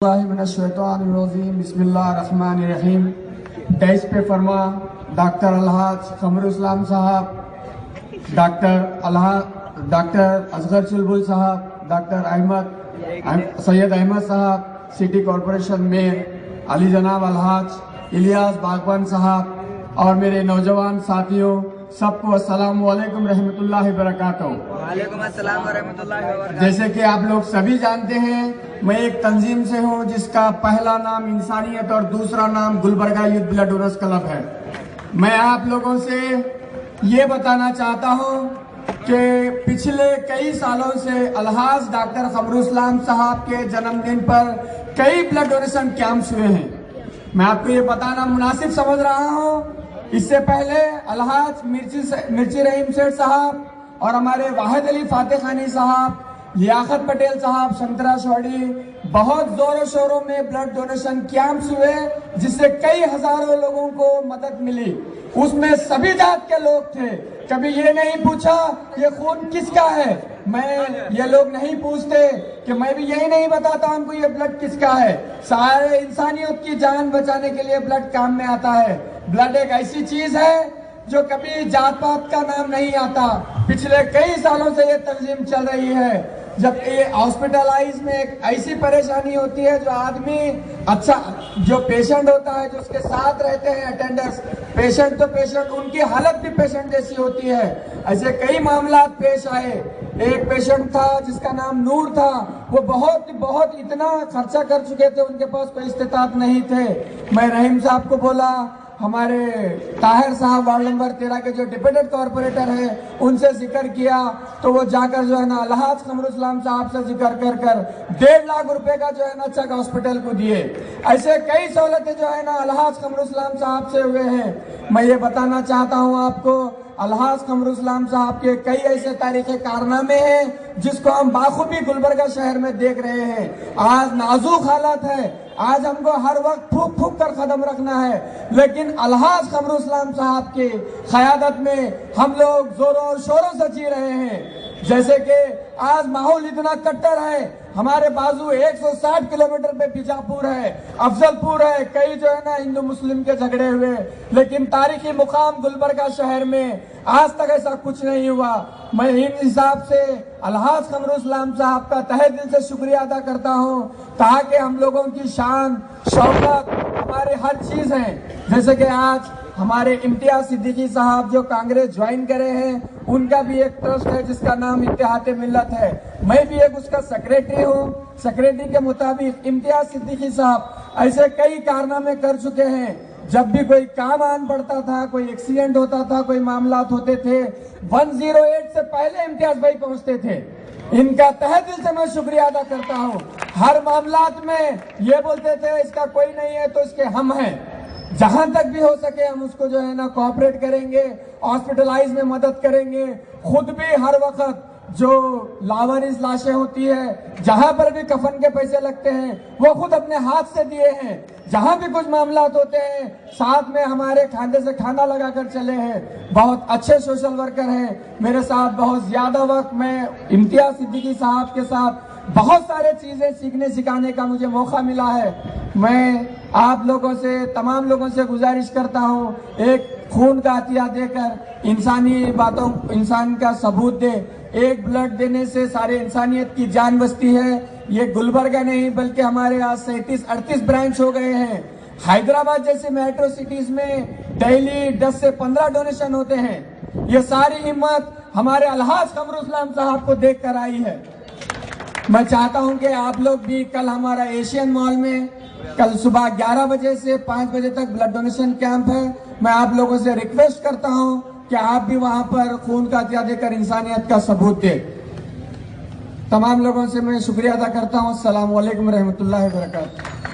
बिस्मिल्लाहिर्रहमानिर्रहीम। 23 पे फरमा डॉक्टर अलहाज कमरुल साहब, डॉक्टर असगर चुलबुल साहब, डॉक्टर सैयद अहमद साहब, सिटी कॉरपोरेशन मेयर अली जनाब अलहाज इलियास बागवान साहब और मेरे नौजवान साथियों, सबको अस्सलाम वालेकुम रहमतुल्लाहि बरकातहू। वालेकुम अस्सलाम व रहमतुल्लाहि व बरकातहू। जैसे कि आप लोग सभी जानते हैं, मैं एक तंजीम से हूं जिसका पहला नाम इंसानियत और दूसरा नाम Gulbarga youth blood donors club है। मैं आप लोगों से ये बताना चाहता हूं कि पिछले कई सालों से अलहाज डॉक्टर कमरुल साहब के जन्मदिन पर कई ब्लड डोनेशन कैंप्स हुए हैं। मैं आपको ये बताना मुनासिब समझ रहा हूं। इससे पहले अलहाज मिर्ची रहीम सेठ साहब और हमारे वाहिद अली फातेह खानी साहब, लियाकत पटेल साहब, शंतरा शौड़ी, बहुत जोरों शोरों में ब्लड डोनेशन कैंप्स हुए जिससे कई हजारों लोगों को मदद मिली। उसमें सभी जात के लोग थे। कभी ये नहीं पूछा ये खून किसका है। ये लोग नहीं पूछते कि मैं भी यही नहीं बताता उनको ये ब्लड किसका है। सारे इंसानियत की जान बचाने के लिए ब्लड काम में आता है। ब्लड एक ऐसी चीज है जो कभी जात पात का नाम नहीं आता। पिछले कई सालों से ये तंजीम चल रही है। जब ये हॉस्पिटलाइज में एक ऐसी परेशानी होती है जो आदमी जो पेशेंट होता है, जो उसके साथ रहते हैं अटेंडर्स, पेशेंट तो पेशेंट, उनकी हालत भी पेशेंट जैसी होती है। ऐसे कई मामला पेश आए। एक पेशेंट था जिसका नाम नूर था। वो बहुत इतना खर्चा कर चुके थे, उनके पास कोई इस्तेताअत नहीं थे। मैं रहीम साहब को बोला, हमारे ताहिर साहब वार्ड नंबर 13 के जो डिप्यूटेड कॉर्पोरेटर है उनसे जिक्र किया तो वो जाकर जो है ना अलहाज कमरुल साहब से जिक्र कर 1.5 लाख रुपए का जो है ना चेक हॉस्पिटल को दिए। ऐसे कई सहूलतें जो है ना अलहाज कमरुल साहब से हुए हैं। मैं ये बताना चाहता हूँ आपको, अलहाज कमरुल साहब के कई ऐसे तारीखे कारनामे हैं जिसको हम बाखूबी गुलबर्गा शहर में देख रहे हैं। आज नाजुक हालत है, आज हमको हर वक्त फूक कर कदम रखना है, लेकिन अलहाज कमरुल साहब की क़यादत में हम लोग जोरों और शोरों से जी रहे हैं। जैसे कि आज माहौल इतना कट्टर है, हमारे बाजू 160 किलोमीटर पे बीजापुर है, अफजलपुर है, कई जो है ना हिंदू मुस्लिम के झगड़े हुए, लेकिन तारीखी मुकाम गुलबर्गा शहर में आज तक ऐसा कुछ नहीं हुआ। मैं इन हिसाब से अलहाज कमरुल साहब का तहे दिल से शुक्रिया अदा करता हूँ, ताकि हम लोगों की शान शौकत हमारे हर चीज है। जैसे कि आज हमारे इम्तियाज सिद्दीकी साहब जो कांग्रेस ज्वाइन करे हैं, उनका भी एक ट्रस्ट है जिसका नाम इत्तेहाद मिल्लत है। मैं भी एक उसका सेक्रेटरी हूँ। सेक्रेटरी के मुताबिक इम्तियाज सिद्दीकी साहब ऐसे कई कारनामे कर चुके हैं। जब भी कोई काम आन पड़ता था, कोई एक्सीडेंट होता था, कोई मामला होते थे, 108 से पहले इम्तियाज भाई पहुंचते थे। इनका तहे दिल से मैं शुक्रिया अदा करता हूँ। हर मामलात में ये बोलते थे इसका कोई नहीं है तो इसके हम हैं। जहां तक भी हो सके हम उसको जो है ना कोऑपरेट करेंगे, हॉस्पिटलाइज में मदद करेंगे। खुद भी हर वक्त जो लावारिस लाशें होती है, जहां पर भी कफन के पैसे लगते हैं, वो खुद अपने हाथ से दिए हैं। जहां भी कुछ मामला होते हैं, साथ में हमारे खाने से खाना लगाकर चले हैं। बहुत अच्छे सोशल वर्कर हैं। मेरे साथ बहुत ज्यादा वक्त मैं इम्तियाज सिद्दीकी साहब के साथ बहुत सारे चीजें सीखने सिखाने का मुझे मौका मिला है। मैं आप लोगों से, तमाम लोगों से गुजारिश करता हूँ, एक खून का अतिया देकर इंसानी बातों, इंसान का सबूत दे। एक ब्लड देने से सारे इंसानियत की जान बचती है। ये गुलबर्गा नहीं बल्कि हमारे यहाँ 37-38 ब्रांच हो गए हैं। हैदराबाद जैसे मेट्रो सिटीज में डेली 10 से 15 डोनेशन होते हैं। ये सारी हिम्मत हमारे अलहाज कमरुल साहब को देख कर आई है। मैं चाहता हूं कि आप लोग भी कल हमारा एशियन मॉल में कल सुबह 11 बजे से 5 बजे तक ब्लड डोनेशन कैंप है। मैं आप लोगों से रिक्वेस्ट करता हूं कि आप भी वहां पर खून का अतिया देकर इंसानियत का सबूत दें। तमाम लोगों से मैं शुक्रिया अदा करता हूं। अस्सलाम वालेकुम रहमतुल्लाहि व बरकातहू।